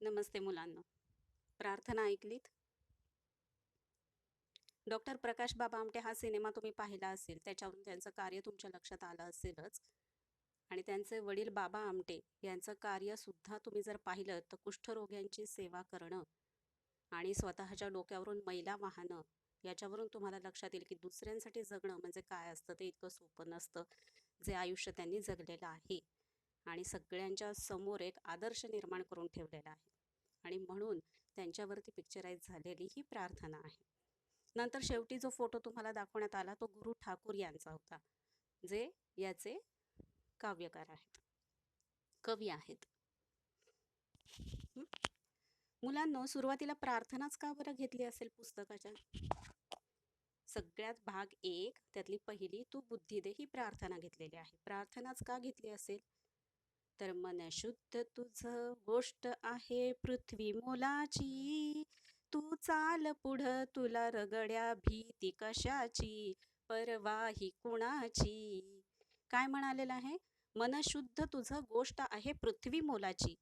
नमस्ते मुलांना. प्रार्थना ऐकलीत? डॉक्टर प्रकाश बाबा आमटे हा सिनेमा तुम्ही पाहिला असेल, त्याच्यावरून त्यांचं कार्य तुमच्या लक्षात आलं असेलच. आणि त्यांचे वडील बाबा आमटे यांचं कार्यसुद्धा तुम्ही जर पाहिलं तर कुष्ठरोग्यांची सेवा करणं आणि स्वतःच्या डोक्यावरून मैला वाहणं, याच्यावरून तुम्हाला लक्षात येईल की दुसऱ्यांसाठी जगणं म्हणजे काय असतं. ते इतकं सोपं नसतं जे आयुष्य त्यांनी जगलेलं आहे. आणि सगळ्यांच्या समोर एक आदर्श निर्माण करून ठेवलेला आहे. आणि म्हणून त्यांच्यावरती पिक्चराईज झालेली ही प्रार्थना आहे. नंतर शेवटी जो फोटो तुम्हाला दाखवण्यात आला तो गुरु ठाकूर यांचा होता, जे याचे काव्यकार आहेत, कवी आहेत. मुलांनो, सुरुवातीला प्रार्थनाच का बरं घेतली असेल पुस्तकाच्या? सगळ्यात भाग 1 त्यातली पहिली तू बुद्धी दे ही प्रार्थना घेतलेली आहे. प्रार्थनाच का घेतली असेल? तर मन शुद्ध तुझं गोष्ट आहे पृथ्वी मोलाची, तू चाल पुढं तुला रगड्या भीती कशाची, परवाही कुणाची. काय म्हणालेलं आहे? मन शुद्ध तुझं गोष्ट आहे पृथ्वी मोलाची,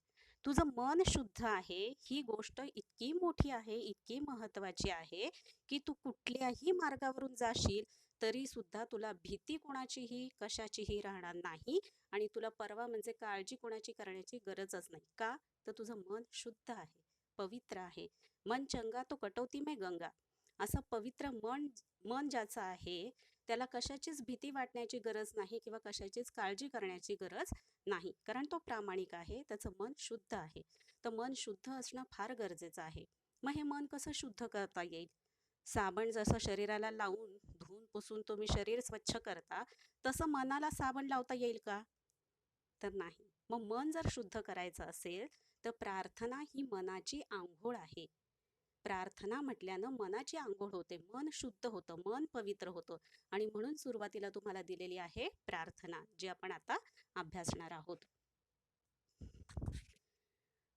तुझं मन शुद्ध आहे ही गोष्ट इतकी मोठी आहे, इतकी महत्वाची आहे, की तू कुठल्याही मार्गावरून जाशील तरी सुद्धा तुला भीती कोणाचीही कशाचीही राहणार नाही आणि तुला परवा म्हणजे काळजी कोणाची करण्याची गरजच नाही. का? तर तुझं मन शुद्ध आहे, पवित्र आहे. मन चंगा तो कटौती में गंगा. असं पवित्र मन मन ज्याचं आहे त्याला कशाचीच भीती वाटण्याची गरज नाही किंवा कशाचीच काळजी करण्याची गरज नाही, कारण तो प्रामाणिक आहे, त्याचं मन शुद्ध आहे. तर मन शुद्ध असणं फार गरजेचं आहे. मग हे मन कसं शुद्ध करता येईल? साबण जसं शरीराला लावून धुवून पुसून तुम्ही शरीर स्वच्छ करता, तसं मनाला साबण लावता येईल का? तर नाही. मग मन जर शुद्ध करायचं असेल तर प्रार्थना ही मनाची आंघोळ आहे. प्रार्थना म्हटल्यानं मनाची आंघोळ होते, मन शुद्ध होतं, मन पवित्र होतं. आणि म्हणून सुरुवातीला तुम्हाला दिलेली आहे प्रार्थना, जी आपण आता अभ्यासणार आहोत.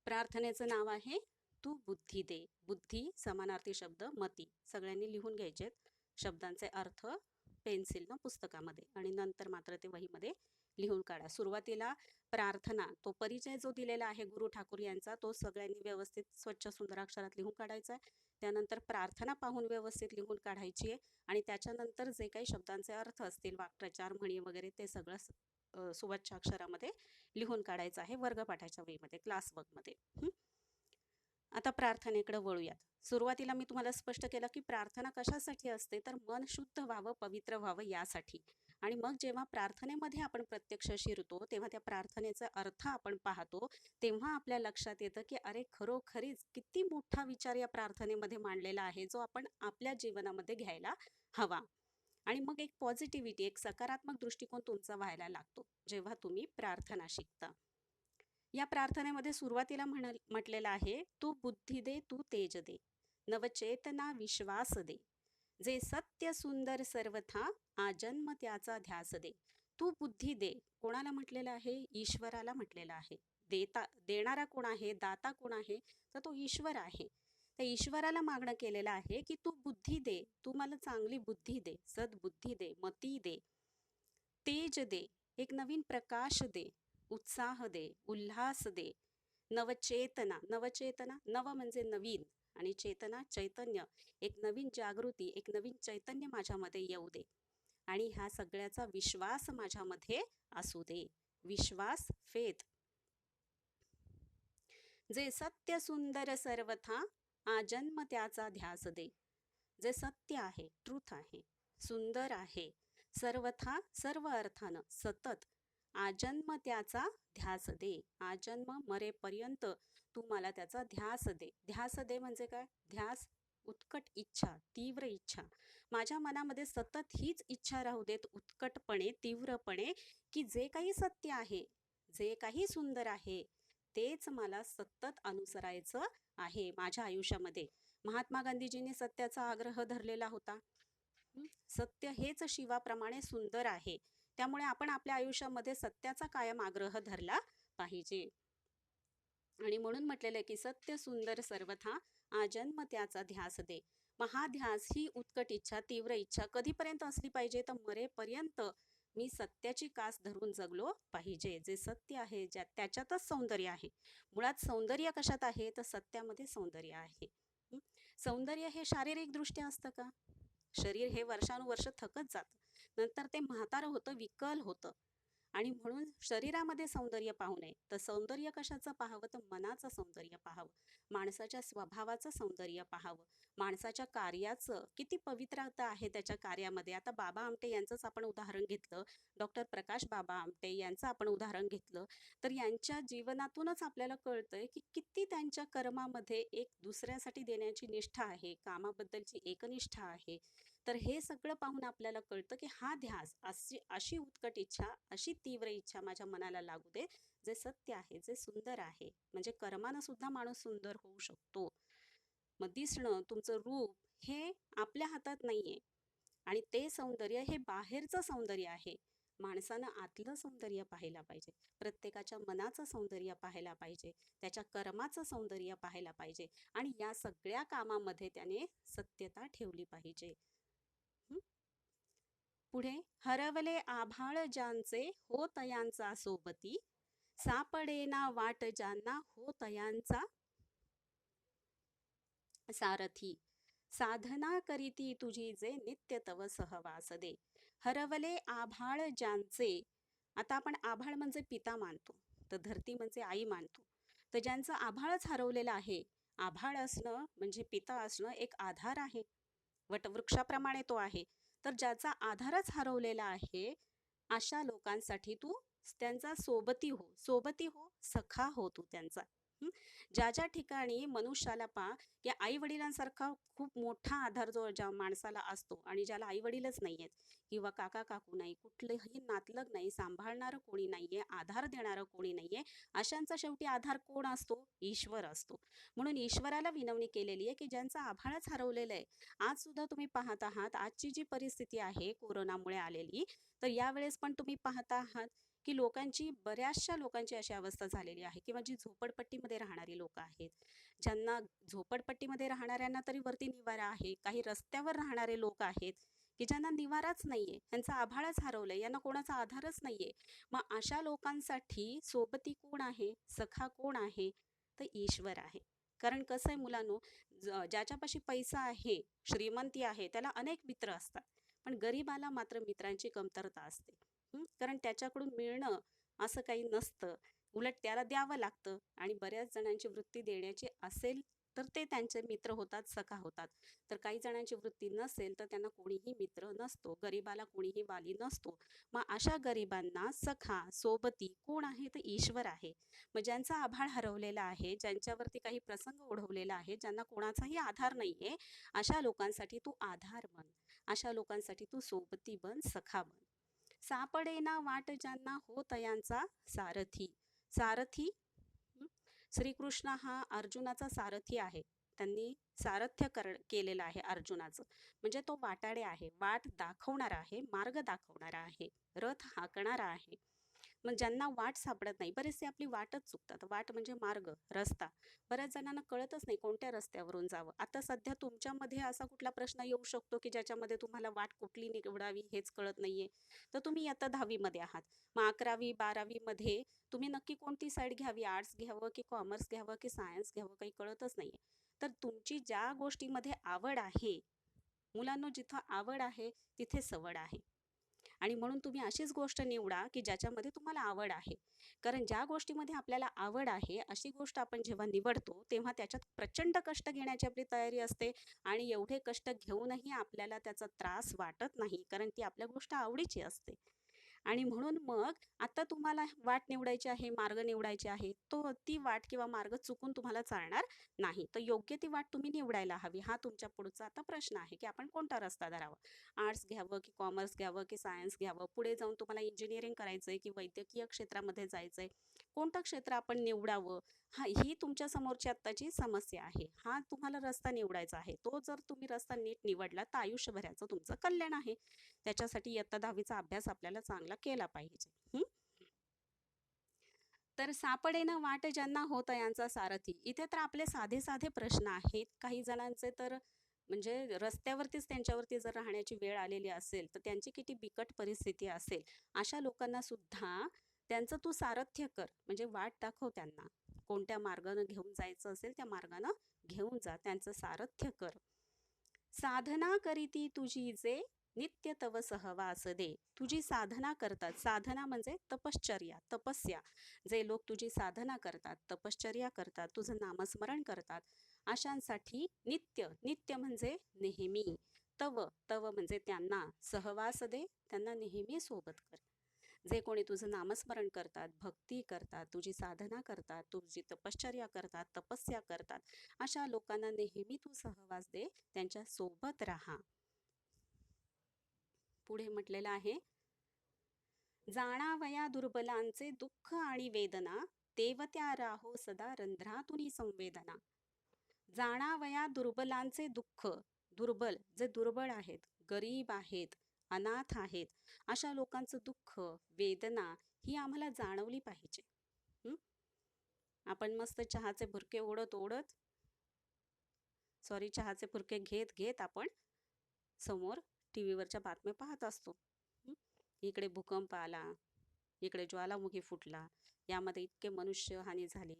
प्रार्थनेचं नाव आहे तू बुद्धी दे. बुद्धी समानार्थी शब्द मती. सगळ्यांनी लिहून घ्यायचेत शब्दांचे अर्थ पेन्सिलनं पुस्तकामध्ये, आणि नंतर मात्र ते वहीमध्ये लिहून काढा. सुरुवातीला प्रार्थना, तो परिचय जो दिलेला आहे गुरु ठाकूर यांचा, तो सगळ्यांनी व्यवस्थित स्वच्छ सुंदर अक्षरात लिहून काढायचा आहे. त्यानंतर प्रार्थना पाहून व्यवस्थित लिहून काढायची आहे. आणि त्याच्यानंतर जे काही शब्दांचे अर्थ असतील, वाक्प्रचार, म्हणी वगैरे, ते सगळं सुवच्छ अक्षरामध्ये लिहून काढायचं आहे वर्गपाठाच्या वहीमध्ये, क्लास वर्कमध्ये. आता प्रार्थनेकडे वळूयात. सुरुवातीला मी तुम्हाला स्पष्ट केलं की प्रार्थना कशासाठी असते, तर मन शुद्ध व्हावं, पवित्र व्हावं यासाठी. आणि मग जेव्हा प्रार्थनेमध्ये आपण प्रत्यक्ष शिरतो तेव्हा त्या प्रार्थनेचा अर्थ आपण पाहतो, तेव्हा आपल्या लक्षात येतं की अरे खरोखरीच किती मोठा विचार या प्रार्थनेमध्ये मांडलेला आहे, जो आपण आपल्या जीवनामध्ये घ्यायला हवा. आणि मग एक पॉझिटिव्हिटी, एक सकारात्मक दृष्टिकोन तुमचा व्हायला लागतो जेव्हा तुम्ही प्रार्थना शिकता. या प्रार्थनेमध्ये सुरुवातीला म्हटलेलं आहे, तू बुद्धी दे, तू तेज दे, नवचेतना विश्वास दे, जे सत्य सुंदर सर्वथा आजन्म त्याचा ध्यास दे. तू बुद्धी दे. कोणाला म्हटलेलं आहे? ईश्वराला म्हटलेलं आहे. देणारा कोण आहे? दाता कोण आहे? तर तो ईश्वर आहे. त्या ईश्वराला मागणं केलेलं आहे की तू बुद्धी दे, तू मला चांगली बुद्धी दे, सद्बुद्धी दे, मती दे, तेज दे, एक नवीन प्रकाश दे, उत्साह दे, उल्हास दे, नवचेतना. नवचेतना, नव म्हणजे नवीन, आणि चेतना चैतन्य, एक नवीन जागृती, एक नवीन चैतन्य माझ्यामध्ये येऊ दे. आणि ह्या सगळ्याचा विश्वास माझ्यामध्ये असू दे. विश्वास, फेथ. जे सत्य सुंदर सर्वथा आजन्म त्याचा ध्यास दे. जे सत्य आहे, ट्रूथ आहे, सुंदर आहे, सर्वथा सर्व अर्थानं सतत, आजन्म त्याचा ध्यास दे. आजन्म मरेपर्यंत तू मला त्याचा ध्यास दे. ध्यास दे म्हणजे काय? ध्यास, उत्कट इच्छा, तीव्र इच्छा. माझ्या मनामध्ये सतत हीच इच्छा राहू देत, उत्कटपणे, तीव्रपणे, की जे काही सत्य आहे, जे काही सुंदर आहे, तेच मला सतत अनुसरायचं आहे माझ्या आयुष्यामध्ये. महात्मा गांधीजींनी सत्याचा आग्रह धरलेला होता. सत्य हेच शिवाप्रमाणे सुंदर आहे, त्यामुळे आपण आपल्या आयुष्यामध्ये सत्याचा कायम आग्रह धरला पाहिजे. आणि म्हणून म्हटलेलं आहे की सत्य सुंदर सर्वथा आजन्म त्याचा ध्यास दे. महाध्यास ही उत्कट इच्छा, तीव्र इच्छा कधीपर्यंत असली पाहिजे? तर मरेपर्यंत मी सत्याची कास धरून जगलो पाहिजे. जे सत्य आहे, त्याच्यातच सौंदर्य आहे. मुळात सौंदर्य कशात आहे? तर सत्यामध्ये सौंदर्य आहे. सौंदर्य हे शारीरिक दृष्ट्या असतं का? शरीर हे वर्षानुवर्ष थकत जातं, नंतर ते म्हातारं होतं, विकल होतं. आणि म्हणून शरीरामध्ये सौंदर्य पाहू नये. तर सौंदर्य कशाचं पाहावं? तर मनाचं सौंदर्य पाहावं, माणसाच्या स्वभावाचं सौंदर्य पाहावं, माणसाच्या कार्याचं किती पवित्रता आहे त्याच्या कार्यामध्ये. आता बाबा आमटे यांचंच आपण उदाहरण घेतलं, डॉक्टर प्रकाश बाबा आमटे यांचं आपण उदाहरण घेतलं, तर यांच्या जीवनातूनच आपल्याला कळतंय की किती त्यांच्या कर्मामध्ये एक दुसऱ्यासाठी देण्याची निष्ठा आहे, कामाबद्दलची एकनिष्ठा आहे. तर हे सगळं पाहून आपल्याला कळतं की हा ध्यास, अशी उत्कट इच्छा, अशी तीव्र इच्छा माझ्या मनाला लागू दे, जे सत्य आहे, जे सुंदर आहे. म्हणजे कर्मानं सुद्धा माणूस सुंदर होऊ शकतो. मग दिसणं, तुमचं रूप हे आपल्या हातात नाहीये, आणि ते सौंदर्य हे बाहेरचं सौंदर्य आहे. माणसानं आतलं सौंदर्य पाहायला पाहिजे, प्रत्येकाच्या मनाचं सौंदर्य पाहायला पाहिजे, त्याच्या कर्माचं सौंदर्य पाहायला पाहिजे, आणि या सगळ्या कामामध्ये त्याने सत्यता ठेवली पाहिजे. पुढे, हरवले आभाळ ज्यांचे हो तयांचा सोबती, सापडेना वाट ज्यांना हो तयांचा सारथी. साधना करीती तुझी जे नित्य तव सहवास दे. हरवले आभाळ ज्यांचे. आता आपण आभाळ म्हणजे पिता मानतो, तर धरती म्हणजे आई मानतो. तर ज्यांचं आभाळच हरवलेलं आहे, आभाळ असणं म्हणजे पिता असणं एक आधार आहे, वटवृक्षाप्रमाणे तो आहे. तर ज्याचा आधारच हरवलेला आहे, अशा लोकांसाठी तू त्यांचा सोबती हो, सोबती हो, सखा हो तू त्यांचा. हं? ज्या ज्या ठिकाणी मनुष्याला की आई वडिलांसारखा खूप मोठा आधार जो ज्या माणसाला असतो आणि ज्याला आई वडीलच नाहीयेत किंवा काका काकू नाही, कुठलंही नातलग नाही, सांभाळणारं कोणी नाहीये, आधार देणारं कोणी नाहीये, अशांचा शेवटी आधार कोण असतो? ईश्वर असतो. म्हणून ईश्वराला विनवणी केलेली आहे की ज्यांचं आभाळच हरवलेलं आहे. आज सुद्धा तुम्ही पाहत आहात, आजची जी परिस्थिती आहे कोरोनामुळे आलेली, तर यावेळेस पण तुम्ही पाहत आहात की बऱ्याचशा लोकांची अशी अवस्था झालेली आहे किंवा जी झोपडपट्टीमध्ये राहणारी लोक आहेत, ज्यांना झोपडपट्टीमध्ये राहणाऱ्यांना तरी वरती निवारा आहे, काही रस्त्यावर राहणारे लोक आहेत की ज्यांना निवाराच नाहीये, यांचा आभाळच हरवलंय, यांना कोणाचा आधारच नाहीये. मग अशा लोकांसाठी सोबती कोण आहे, सखा कोण आहे? तर ईश्वर आहे. कारण कसं आहे मुलांनो, ज्याच्यापाशी पैसा आहे, श्रीमंती आहे, त्याला अनेक मित्र असतात, पण गरीबाला मात्र मित्रांची कमतरता असते. कारण त्याच्याकडून मिळणं असं काही नसतं, उलट त्याला द्यावं लागतं. आणि बऱ्याच जणांची वृत्ती देण्याची असेल तर ते त्यांचे मित्र होतात, सखा होतात. तर काही जणांची वृत्ती नसेल तर त्यांना कोणीही मित्र नसतो, गरीबाला कोणीही वाली नसतो. मग अशा गरिबांना सखा सोबती कोण आहे? तर ईश्वर आहे. मग ज्यांचा आभाळ हरवलेला आहे, ज्यांच्यावरती काही प्रसंग ओढवलेला आहे, ज्यांना कोणाचाही आधार नाहीये, अशा लोकांसाठी तू आधार बन, अशा लोकांसाठी तू सोबती बन, सखा बन. सापडेना वाट ज्यांना हो तयांचा सारथी. सारथी, हं? श्रीकृष्ण हा अर्जुनाचा सारथी आहे. त्यांनी सारथ्य केलेलं आहे अर्जुनाचं. म्हणजे तो वाटाडे आहे, वाट दाखवणारा आहे, मार्ग दाखवणारा आहे, रथ हाकणारा आहे. मग ज्यांना वाट सापडत नाही, बरेचसे आपली वाटच चुकतात. वाट म्हणजे मार्ग, रस्ता. बऱ्याच जणांना कळतच नाही कोणत्या रस्त्यावरून जावं. आता सध्या तुमच्यामध्ये असा कुठला प्रश्न येऊ शकतो की ज्याच्यामध्ये तुम्हाला वाट कुठली निवडावी हेच कळत नाहीये. तर तुम्ही आता 10वी मध्ये आहात, मग 11वी 12वी मध्ये तुम्ही नक्की कोणती साईड घ्यावी, आर्ट्स घ्यावं की कॉमर्स घ्यावं की सायन्स घ्यावं, काही कळतच नाहीये. तर तुमची ज्या गोष्टीमध्ये आवड आहे, मुलांना जिथं आवड आहे तिथे सवड आहे. आणि म्हणून तुम्ही अशीच गोष्ट निवडा की ज्याच्यामध्ये तुम्हाला आवड आहे. कारण ज्या गोष्टीमध्ये आपल्याला आवड आहे, अशी गोष्ट आपण जेव्हा निवडतो तेव्हा त्याच्यात प्रचंड कष्ट घेण्याची आपली तयारी असते. आणि एवढे कष्ट घेऊनही आपल्याला त्याचा त्रास वाटत नाही, कारण ती आपल्या गोष्ट आवडीची असते. आणि म्हणून मग आता तुम्हाला वाट निवडायची आहे, मार्ग निवडायचे आहे, तो ती वाट किंवा मार्ग चुकून तुम्हाला चालणार नाही. तर योग्य ती वाट तुम्ही निवडायला हवी. हा तुमच्या पुढचा आता प्रश्न आहे की आपण कोणता रस्ता धरावा. आर्ट्स घ्यावं की कॉमर्स घ्यावं की सायन्स घ्यावं, पुढे जाऊन तुम्हाला इंजिनिअरिंग करायचंय की वैद्यकीय क्षेत्रामध्ये जायचंय, कोणतं क्षेत्र आपण निवडावं, हा ही तुमच्या समोरची आत्ताची समस्या आहे. हा तुम्हाला रस्ता निवडायचा आहे. तो जर तुम्ही रस्ता नीट निवडला तर आयुष्यभराचं तुमचं कल्याण आहे. त्याच्यासाठी इयत्ता 10वीचा अभ्यास आपल्याला चांगला केला पाहिजे. तर सापडेना वाट ज्यांना होत यांचा सारथी. इथे तर आपले साधे साधे प्रश्न आहेत. काही जणांचे तर म्हणजे रस्त्यावरतीच त्यांच्यावरती जर राहण्याची वेळ आलेली असेल तर त्यांची किती बिकट परिस्थिती असेल. अशा लोकांना सुद्धा त्यांचं तू सारथ्य कर, म्हणजे वाट दाखव त्यांना. कोणत्या मार्गानं घेऊन जायचं असेल त्या मार्गानं घेऊन जा, त्यांचं सारथ्य कर. साधना करीती तुझी जे नित्य तव सहवास दे. तुझी साधना करतात, साधना म्हणजे तपश्चर्या, तपस्या. जे लोक तुझी साधना करतात, तपश्चर्या करतात, तुझं नामस्मरण करतात, अशांसाठी नित्य, नित्य म्हणजे नेहमी, तव, तव म्हणजे त्यांना, सहवास दे, त्यांना नेहमी सोबत कर. जे कोणी तुझं नामस्मरण करतात, भक्ती करतात, तुझी साधना करतात, तुझी तपश्चर्या करतात, तपस्या करतात, अशा लोकांना नेहमी तू सहवास दे, त्यांच्या सोबत राहा. पुढे म्हटलेलं आहे, जाणावया दुर्बलांचे दुःख आणि वेदना, तेवत्या राहो सदा रंध्रातुनी संवेदना. जाणावया दुर्बलांचे दुःख. दुर्बल, जे दुर्बळ आहेत, गरीब आहेत, अनाथ आहेत, अशा लोकांचं दुःख, वेदना ही आम्हाला जाणवली पाहिजे. हं? आपण मस्त चहाचे भुरके ओढत ओढत, चहाचे भुरके घेत घेत आपण समोर टीव्हीवरच्या बातम्या पाहत असतो. हं? इकडे भूकंप आला, इकडे ज्वालामुखी फुटला, यामध्ये इतके मनुष्य हानी झाली,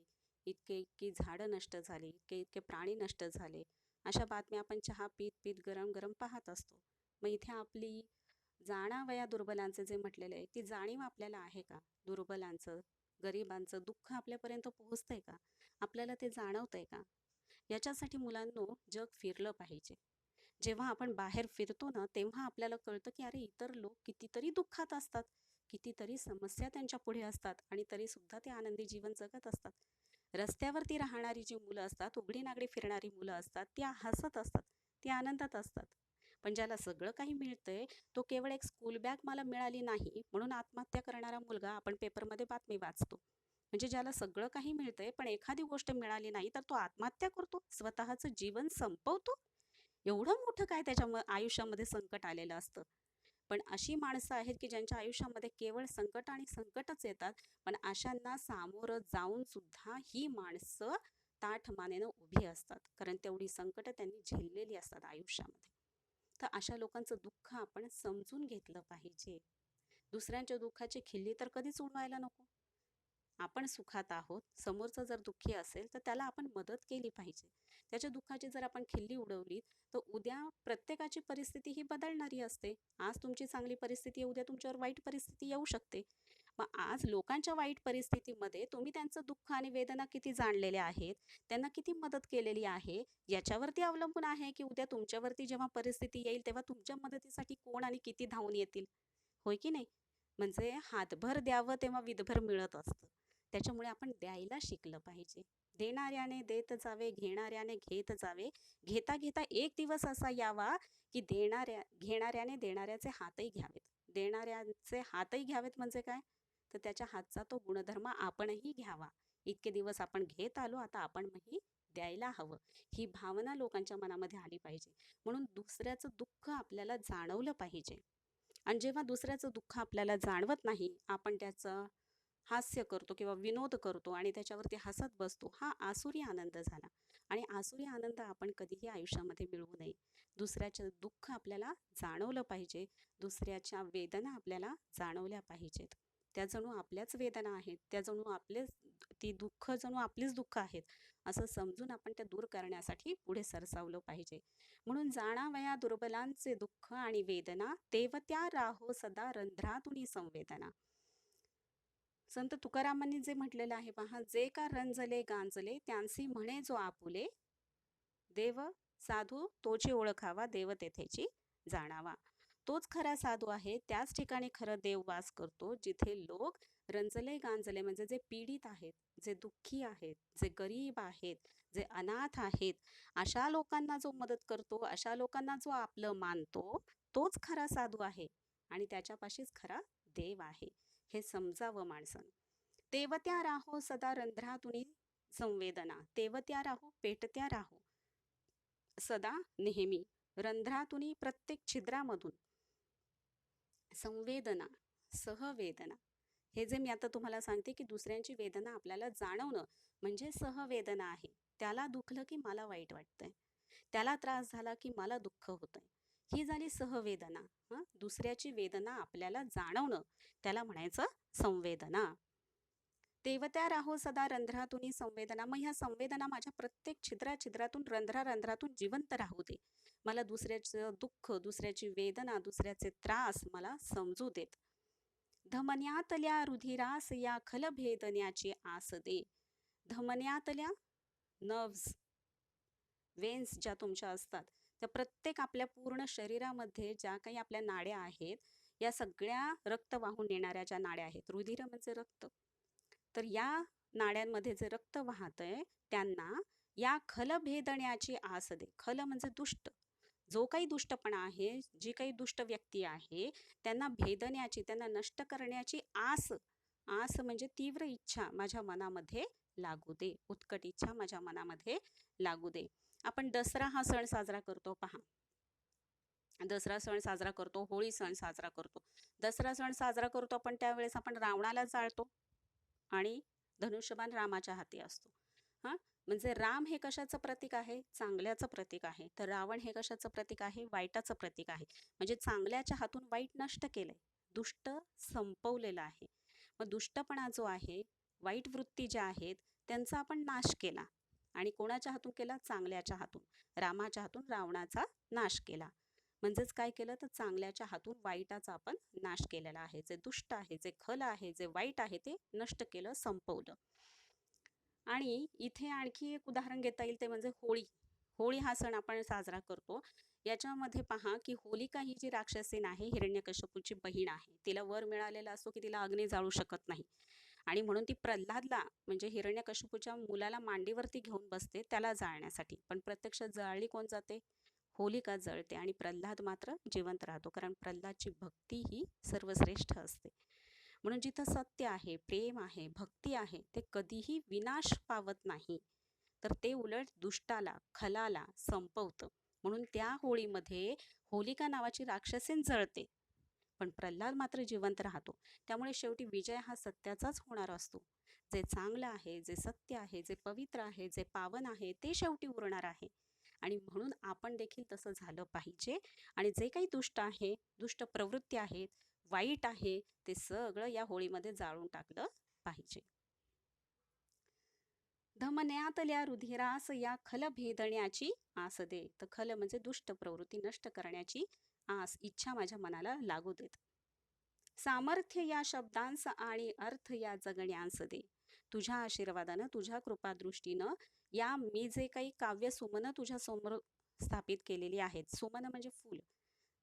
इतकी झाडं नष्ट झाली, इतके प्राणी नष्ट झाले. अशा बातम्या आपण चहा पीत पीत गरम गरम पाहत असतो. मग इथे आपली जाणावया दुर्बलांचे जे म्हटलेलं आहे, ती जाणीव आपल्याला आहे का? दुर्बलांचं, गरिबांचं दुःख आपल्यापर्यंत पोहोचतंय का? आपल्याला ते जाणवतंय का? याच्यासाठी मुलांनो, जग फिरलं पाहिजे. जेव्हा आपण बाहेर फिरतो ना, तेव्हा आपल्याला कळतं की अरे, इतर लोक कितीतरी दुःखात असतात, कितीतरी समस्या त्यांच्या पुढे असतात, आणि तरी सुद्धा ते आनंदी जीवन जगत असतात. रस्त्यावरती राहणारी जी मुलं असतात, उघडी नागडी फिरणारी मुलं असतात, ती हसत असतात, ती आनंदात असतात. पण ज्याला सगळं काही मिळतंय, तो केवळ एक स्कूल बॅग मला मिळाली नाही म्हणून आत्महत्या करणारा मुलगा आपण पेपरमध्ये बातमी वाचतो. म्हणजे ज्याला सगळं काही मिळतंय पण एखादी गोष्ट मिळाली नाही, तर तो आत्महत्या करतो, स्वतःचं जीवन संपवतो. एवढं मोठं काय त्याच्या आयुष्यामध्ये संकट आलेलं असतं. पण अशी माणसं आहेत की ज्यांच्या आयुष्यामध्ये केवळ संकट आणि संकटच येतात, पण अशांना सामोरं जाऊन सुद्धा ही माणसं ताठ मानेनं उभी असतात, कारण तेवढी संकट त्यांनी झेललेली असतात आयुष्यामध्ये. तर अशा लोकांचं दुःख आपण समजून घेतलं पाहिजे. दुसऱ्यांच्या दुःखाची खिल्ली तर कधीच उडवायला नको. आपण सुखात आहोत, समोरचा जर दुःखी असेल तर त्याला आपण मदत केली पाहिजे. त्याच्या दुःखाची जर आपण खिल्ली उडवली, तर उद्या प्रत्येकाची परिस्थिती ही बदलणारी असते. आज तुमची चांगली परिस्थिती आहे, उद्या तुमच्यावर वाईट परिस्थिती येऊ शकते. मग आज लोकांच्या वाईट परिस्थितीमध्ये तुम्ही त्यांचं दुःख आणि वेदना किती जाणलेले आहेत, त्यांना किती मदत केलेली आहे, याच्यावरती अवलंबून आहे की उद्या तुमच्यावरती जेव्हा परिस्थिती येईल तेव्हा तुमच्या मदतीसाठी कोण आणि किती धावून येतील. होय की नाही? म्हणजे हातभर द्यावं तेव्हा विधभर मिळत असतं. त्याच्यामुळे आपण द्यायला शिकलं पाहिजे. देणाऱ्याने देत जावे, घेणाऱ्याने घेत जावे. घेता घेता एक दिवस असा यावा की घेणाऱ्याने देणाऱ्याचे हातही घ्यावेत. देणाऱ्याचे हातही घ्यावेत म्हणजे काय? तर त्याच्या हातचा तो गुणधर्म आपणही घ्यावा. इतके दिवस आपण घेत आलो, आता आपणही द्यायला हवं. ही भावना लोकांच्या मनामध्ये आली पाहिजे. म्हणून दुसऱ्याचं दुःख आपल्याला जाणवलं पाहिजे. आणि जेव्हा दुसऱ्याचं दुःख आपल्याला जाणवत नाही, आपण त्याचं हास्य करतो किंवा विनोद करतो आणि त्याच्यावरती हसत बसतो, हा आसुरी आनंद झाला. आणि आसुरी आनंद आपण कधीही आयुष्यामध्ये मिळवू नये. दुसऱ्याचं दुःख आपल्याला जाणवलं पाहिजे, दुसऱ्याच्या वेदना आपल्याला जाणवल्या पाहिजेत. त्या जणू आपल्याच वेदना आहेत, त्या जणू आपलेच, ती दुःख जणू आपलीच दुःख आहेत, असं समजून आपण त्या दूर करण्यासाठी पुढे सरसावलं पाहिजे. म्हणून जाणावया दुर्बलांचे दुःख आणि वेदना, तेवत्या राहो सदा रंध्रातुनी संवेदना. संत तुकारामांनी जे म्हटलेलं आहे पहा, जे का रंजले गांजले त्यांसी म्हणे जो आपुले, देव साधू तोची ओळखावा, देव तेथेची जाणावा. तोच खरा साधू आहे, त्याच ठिकाणी खरं देव वास करतो, जिथे लोक रंजले गांजले म्हणजे जे पीडित आहेत, जे दुःखी आहेत, जे गरीब आहेत, जे अनाथ आहेत, अशा लोकांना जो मदत करतो, अशा लोकांना जो आपलं मानतो, तोच खरा साधू आहे आणि त्याच्यापाशीच खरा देव आहे. हे समजावं माणसानं. तेवत्या राहो सदा रंध्रातुनी संवेदना, तेवत्या राहो पेटत्या राहो सदा नेहमी, रंध्रातुनी प्रत्येक छिद्रामधून संवेदना, सहवेदना. हे जे मी आता तुम्हाला सांगते की दुसऱ्यांची वेदना आपल्याला जाणवणं म्हणजे सहवेदना आहे. त्याला दुखलं की मला वाईट वाटतंय, त्याला त्रास झाला की मला दुःख होतंय, ही झाली सहवेदना. दुसऱ्याची वेदना आपल्याला जाणवणं, त्याला म्हणायचं संवेदना. तेवत्या राहो सदा रंध्रातून संवेदना. मग ह्या संवेदना माझ्या प्रत्येक छिद्रातून, रंध्रातून जिवंत राहू दे. मला दुसऱ्याचं दुःख, दुसऱ्याची वेदना, दुसऱ्याचे त्रास मला समजू देत. धमन्यातल्या रुधिरास या खलभेदण्याची आस दे. धमन्यातल्या नर्व्स, वेन्स ज्या तुमच्या असतात, त्या प्रत्येक आपल्या पूर्ण शरीरामध्ये ज्या काही आपल्या नाड्या आहेत, या सगळ्या रक्त वाहून नेणाऱ्या ज्या नाड्या आहेत, रुधिर म्हणजे रक्त, तर या नाड्यांमध्ये जे रक्त वाहतंय त्यांना या खल भेदण्याची आस दे. खल म्हणजे दुष्ट, जो काही दुष्टपणा आहे, जी काही दुष्ट व्यक्ती आहे, त्यांना भेदण्याची, त्यांना नष्ट करण्याची आस. आस म्हणजे तीव्र इच्छा माझ्या मनामध्ये लागू दे, उत्कट इच्छा माझ्या मनामध्ये लागू दे. आपण दसरा हा सण साजरा करतो पहा. दसरा सण साजरा करतो, होळी सण साजरा करतो. दसरा सण साजरा करतो आपण, त्यावेळेस आपण रावणाला जाळतो आणि धनुष्यबाण रामाच्या हाती असतो. हा, म्हणजे राम हे कशाचं प्रतीक आहे? चांगल्याचं प्रतीक आहे. तर रावण हे कशाचं प्रतीक आहे? वाईटाचं प्रतीक आहे. म्हणजे चांगल्याच्या हातून वाईट नष्ट केलंय, दुष्ट संपवलेलं आहे. मग दुष्टपणा जो आहे, वाईट वृत्ती ज्या आहेत त्यांचा आपण नाश केला. आणि कोणाच्या हातून केला? चांगल्याच्या हातून. रामाच्या हातून रावणाचा नाश केला. म्हणजेच काय केलं? तर चांगल्याच्या हातून वाईटाचा आपण नाश केलेला आहे. जे दुष्ट आहे, जे खल आहे, जे वाईट आहे ते नष्ट केलं, संपवलं. आणि इथे आणखी एक उदाहरण घेता येईल ते म्हणजे होळी. होळी हा सण आपण साजरा करतो. याच्यामध्ये पहा की होलिका ही जी राक्षसीन आहे, हिरण्यकश्यपूची बहीण आहे, तिला वर मिळालेला असतो की तिला अग्नी जाळू शकत नाही. आणि म्हणून ती प्रल्हादला म्हणजे हिरण्यकश्यपूच्या मुलाला मांडीवरती घेऊन बसते त्याला जाळण्यासाठी. पण प्रत्यक्षात जाळली कोण जाते? होलिका जळते आणि प्रल्हाद मात्र जिवंत राहतो. कारण प्रल्हादची भक्ती ही सर्वश्रेष्ठ असते. म्हणून जिथं सत्य आहे, प्रेम आहे, भक्ती आहे, ते कधीही विनाश पावत नाही, तर ते उलट दुष्टाला, खलाला संपवतं. म्हणून त्या होळीमध्ये होलिका नावाची राक्षसीन जळते, पण प्रल्हाद मात्र जिवंत राहतो. त्यामुळे शेवटी विजय हा सत्याचाच होणार असतो. जे चांगलं आहे, जे सत्य आहे, जे पवित्र आहे, जे पावन आहे, ते शेवटी उरणार आहे. आणि म्हणून आपण देखील तसं झालं पाहिजे. आणि जे काही दुष्ट आहे, दुष्ट प्रवृत्ती आहेत, वाईट आहे, ते सगळं या होळीमध्ये जाळून टाकलं पाहिजे. धमन्यातल्या रुधिरास या खल भेदण्याची आस दे. तर खल म्हणजे दुष्ट प्रवृत्ती नष्ट करण्याची आस, इच्छा माझ्या मनाला लागू देत. सामर्थ्य या शब्दांस आणि अर्थ या जगण्यांस दे. तुझ्या आशीर्वादानं, तुझ्या कृपादृष्टीनं या मी जे काही काव्य सुमनं तुझ्या समोर स्थापित केलेली आहेत. सुमन म्हणजे फुल.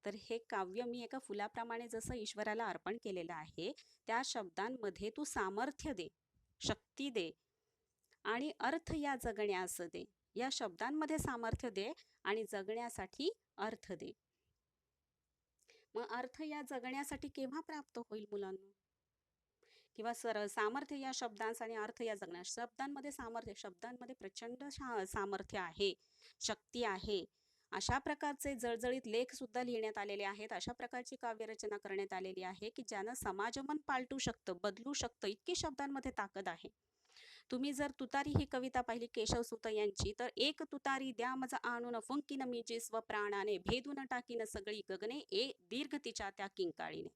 तर हे काव्य मी एका फुलाप्रमाणे जसं ईश्वराला अर्पण केलेलं आहे, त्या शब्दांमध्ये तू सामर्थ्य दे, शक्ती दे आणि अर्थ या जगण्यास दे. या शब्दांमध्ये सामर्थ्य दे आणि जगण्यासाठी अर्थ दे. मग अर्थ या जगण्यासाठी केव्हा प्राप्त होईल मुलांना? किंवा सामर्थ्य या शब्दांचा आणि अर्थ या जगण्या शब्दांमध्ये सामर्थ्य, शब्दांमध्ये प्रचंड सामर्थ्य आहे, शक्ती आहे. अशा प्रकारचे जळजळीत लेख सुद्धा लिहिण्यात आलेले आहेत. अशा प्रकारची काव्यरचना करण्यात आलेली आहे की ज्यानं समाजमन पालटू शकतं, बदलू शकतं, इतकी शब्दांमध्ये ताकद आहे. तुम्ही जर तुतारी ही कविता पाहिली केशवसुत यांची, तर एक तुतारी द्या मज आणून फुंकीन मी जे स्वप्राणाने भेदून टाकीन सगळी गगने ए दीर्घ तिच्या त्या किंकाळीने,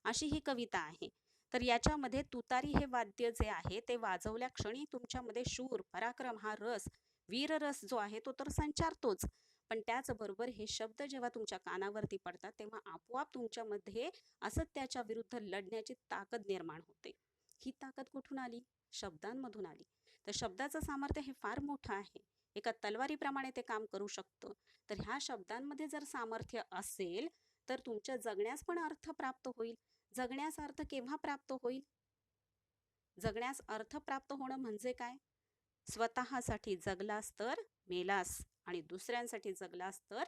अशी ही कविता आहे. तर याच्यामध्ये तुतारी हे वाद्य जे आहे ते वाजवल्या क्षणी तुमच्यामध्ये शूर, पराक्रम हा रस, वीररस जो आहे तो तर संचारतोच. पण त्याचबरोबर हे शब्द जेव्हा तुमच्या कानावरती पडतात तेव्हा आपोआप तुमच्यामध्ये असत्याच्या विरुद्ध लढण्याची ताकद निर्माण होते. ही ताकद कुठून आली? शब्दांमधून आली. तर शब्दाचं सामर्थ्य हे फार मोठं आहे. एका तलवारीप्रमाणे ते काम करू शकतं. तर ह्या शब्दांमध्ये जर सामर्थ्य असेल तर तुमच्या जगण्यास पण अर्थ प्राप्त होईल. जगण्यास अर्थ केव्हा प्राप्त होईल? जगण्यास अर्थ प्राप्त होणं म्हणजे काय? स्वतःसाठी जगलास तर मेलास आणि दुसऱ्यांसाठी जगलास तर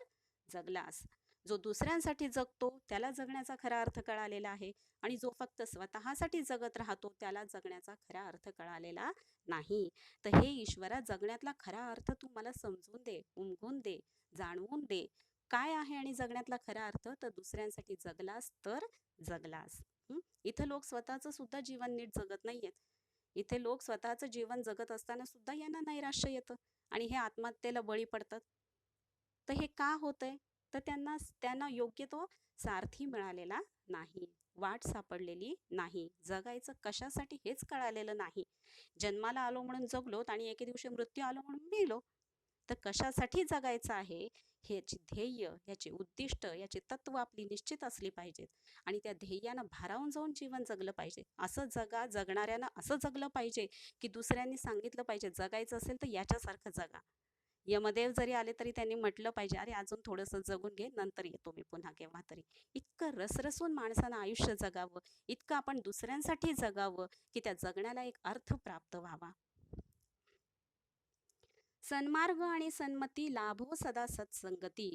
जगलास. जो दुसऱ्यांसाठी जगतो त्याला जगण्याचा खरा अर्थ कळालेला आहे आणि जो फक्त स्वतःसाठी जगत राहतो त्याला जगण्याचा खरा अर्थ कळालेला नाही. तर हे ईश्वरा, जगण्यातला खरा अर्थ तू मला समजून दे, उमगून दे, जाणवून दे. काय आहे आणि जगण्यातला खरा अर्थ? तर दुसऱ्यांसाठी जगलास तर जगलास. इथं लोक स्वतःचं सुद्धा जीवन नीट जगत नाहीयेत. इथे लोक स्वतःचं जीवन जगत असताना सुद्धा यांना नैराश्य येतं आणि हे आत्महत्येला बळी पडतात. तर हे का होतंय? तर त्यांना योग्य तो सारथी मिळालेला नाही, वाट सापडलेली नाही, जगायचं कशासाठी हेच कळालेलं नाही. जन्माला आलो म्हणून जगलोत आणि एके दिवशी मृत्यू आलो म्हणून मेलो. तर कशासाठी जगायचं आहे, ह्याची ध्येय, याचे उद्दिष्ट, याची तत्व आपली निश्चित असली पाहिजेत आणि त्या ध्येयानं भारावून जाऊन जीवन जगलं पाहिजे. असं जगा, जगणाऱ्यानं असं जगलं पाहिजे की दुसऱ्यांनी सांगितलं पाहिजे जगायचं असेल तर याच्यासारखं जगा. यमदेव जरी आले तरी त्यांनी म्हटलं पाहिजे, अरे अजून थोडंसं जगून घे, नंतर येतो मी पुन्हा केव्हा तरी. इतकं रसरसून माणसानं आयुष्य जगावं, इतकं आपण दुसऱ्यांसाठी जगावं की त्या जगण्याला एक अर्थ प्राप्त व्हावा. सन्मार्ग आणि सन्मती लाभो सदा सत्संगती.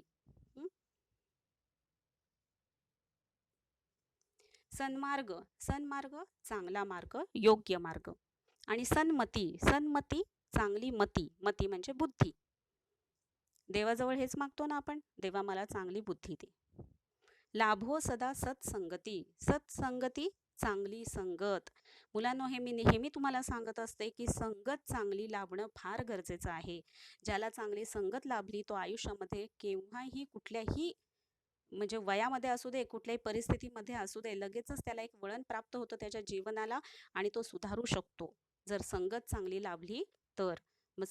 सन्मार्ग, सन्मार्ग चांगला मार्ग, योग्य मार्ग. आणि सन्मती, सन्मती चांगली मती, मती म्हणजे बुद्धी. देवाजवळ हेच मागतो ना आपण, देवा मला चांगली बुद्धी दे. लाभो सदा सत्संगती, सत्संगती चांगली संगत. मुलांनो, हे मी नेहमी तुम्हाला सांगत असते की संगत चांगली लाभणं फार गरजेचं आहे. ज्याला चांगली संगत लाभली तो आयुष्यामध्ये केव्हाही कुठल्याही म्हणजे वयामध्ये असू दे, कुठल्याही परिस्थितीमध्ये असू दे, लगेचच त्याला एक वळण प्राप्त होतं त्याच्या जीवनाला आणि तो सुधारू शकतो. जर संगत चांगली लाभली तर. मग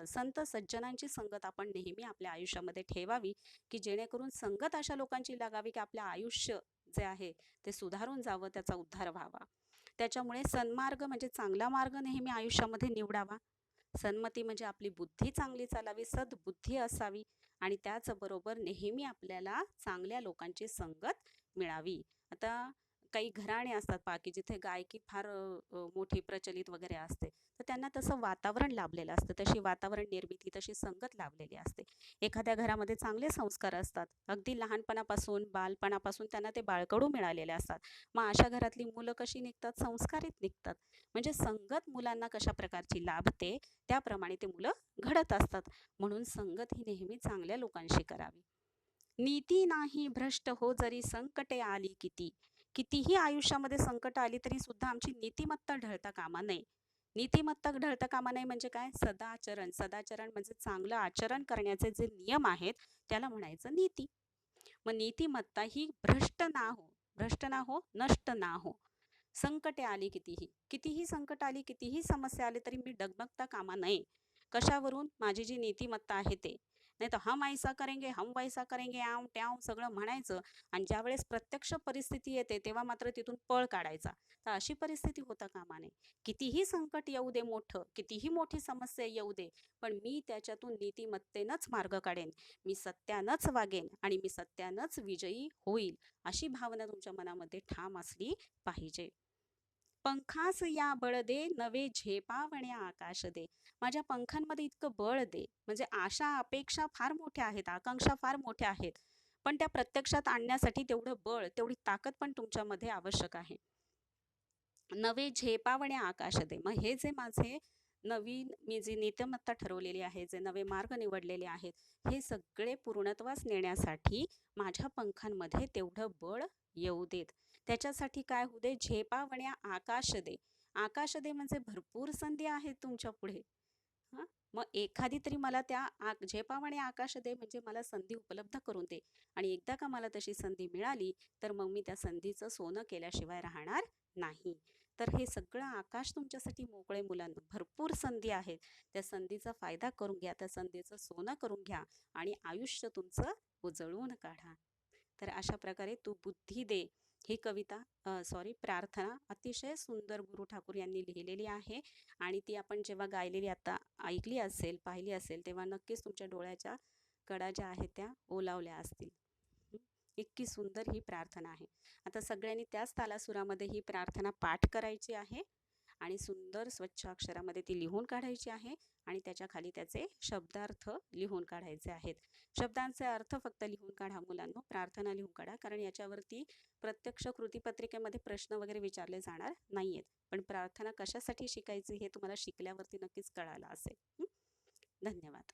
संत सज्जनांची संगत आपण नेहमी आपल्या आयुष्यामध्ये ठेवावी, की जेणेकरून संगत अशा लोकांची लागावी की आपलं आयुष्य जे आहे ते सुधारून जावं, त्याचा उद्धार व्हावा. त्याच्यामुळे सन्मार्ग म्हणजे चांगला मार्ग नेहमी आयुष्यामध्ये निवडावा. सन्मती म्हणजे आपली बुद्धी चांगली चालावी, सद्बुद्धी असावी आणि त्याचबरोबर नेहमी आपल्याला चांगल्या लोकांची संगत मिळावी. आता काही घराणे असतात पहा की जिथे गायकी फार मोठी प्रचलित वगैरे असते, तर त्यांना तसं वातावरण लाभलेलं असतं, तशी वातावरण निर्मिती, तशी संगत लाभलेली असते. एखाद्या घरामध्ये चांगले संस्कार असतात, अगदी लहानपणापासून बालपणापासून त्यांना ते बाळकडू मिळालेले असतात. मग अशा घरातली मुलं कशी निघतात? संस्कारित निघतात. म्हणजे संगत मुलांना कशा प्रकारची लाभते त्याप्रमाणे ते मुलं घडत असतात. म्हणून संगत ही नेहमी चांगल्या लोकांशी करावी. नीती नाही भ्रष्ट हो जरी संकटे आली किती. कितीही आयुष्यामध्ये संकट आली तरी सुद्धा आमची नीतिमत्ता ढळता कामा नये. नीतिमत्ता ढळता कामा नये म्हणजे काय? सदाचरण. सदाचरण म्हणजे चांगलं आचरण करण्याचे जे नियम आहेत त्याला म्हणायचं नीती. मग नीतिमत्ता ही भ्रष्ट ना हो, नष्ट ना हो. संकटे आली कितीही, कितीही संकट आली, कितीही समस्या आली तरी मी डगमगता कामा नये. कशावरून? माझी जी नीतिमत्ता आहे ते. नाही तर हम ऐसा करेंगे, हम वैसा करेंगे, आव ट्याव सगळं म्हणायचं आणि ज्यावेळेस प्रत्यक्ष परिस्थिती येते तेव्हा मात्र तिथून पळ काढायचा. तर अशी परिस्थिती होता कामा नये. कितीही संकट येऊ दे मोठं, कितीही मोठी समस्या येऊ दे, पण मी त्याच्यातून नीतिमत्तेनंच मार्ग काढेन. मी सत्यानंच वागेन आणि मी सत्यानंच विजयी होईल. अशी भावना तुमच्या मनामध्ये ठाम असली पाहिजे. पंखास या बळ दे नवे झेपावण्या आकाश दे. माझ्या पंखांमध्ये इतकं बळ दे, म्हणजे आशा अपेक्षा फार मोठ्या आहेत, आकांक्षा फार मोठ्या आहेत, पण त्या प्रत्यक्षात आणण्यासाठी तेवढं बळ, तेवढी ताकद पण तुमच्यामध्ये आवश्यक आहे. नवे झेपावणे आकाश दे. मग हे जे माझे नवीन मी जी नीतिमत्ता ठरवलेली आहे, जे नवे मार्ग निवडलेले आहेत, हे सगळे पूर्णत्वास नेण्यासाठी माझ्या पंखांमध्ये तेवढं बळ येऊ देत. त्याच्यासाठी काय होऊ दे? झेपावण्या आकाश दे. आकाश दे म्हणजे भरपूर संधी आहेत तुमच्या पुढे. हां, मग एखादी तरी मला त्या झेपावणे आकाश दे म्हणजे मला संधी उपलब्ध करून दे. आणि एकदा का मला तशी संधी मिळाली, तर मग मी त्या संधीचं सोनं केल्याशिवाय राहणार नाही. तर हे सगळं आकाश तुमच्यासाठी मोकळे मुलांना. भरपूर संधी आहेत. त्या संधीचा फायदा करून घ्या, त्या संधीचं सोनं करून घ्या आणि आयुष्य तुमचं उजळून काढा. तर अशा प्रकारे तू बुद्धी दे ही कविता प्रार्थना अतिशय सुंदर गुरु ठाकूर यांनी लिहिलेली आहे आणि ती आपण जेव्हा गायलेली आता ऐकली असेल, पाहिली असेल, तेव्हा नक्कीच तुमच्या डोळ्याच्या कडा ज्या आहेत त्या ओलावल्या असतील. हं. इतकी सुंदर ही प्रार्थना आहे. आता सगळ्यांनी त्याच तालासुरामध्ये ही प्रार्थना पाठ करायची आहे आणि सुंदर स्वच्छ अक्षरामध्ये ती लिहून काढायची आहे आणि त्याच्या खाली त्याचे शब्दार्थ लिहून काढायचे आहेत. शब्दांचे अर्थ फक्त लिहून काढा मुलांनो, प्रार्थना लिहून काढा, कारण याच्यावरती प्रत्यक्ष कृतीपत्रिकेमध्ये प्रश्न वगैरे विचारले जाणार नाहीयेत. पण प्रार्थना कशासाठी शिकायची हे तुम्हाला शिकल्यावरती नक्कीच कळालं असेल. धन्यवाद.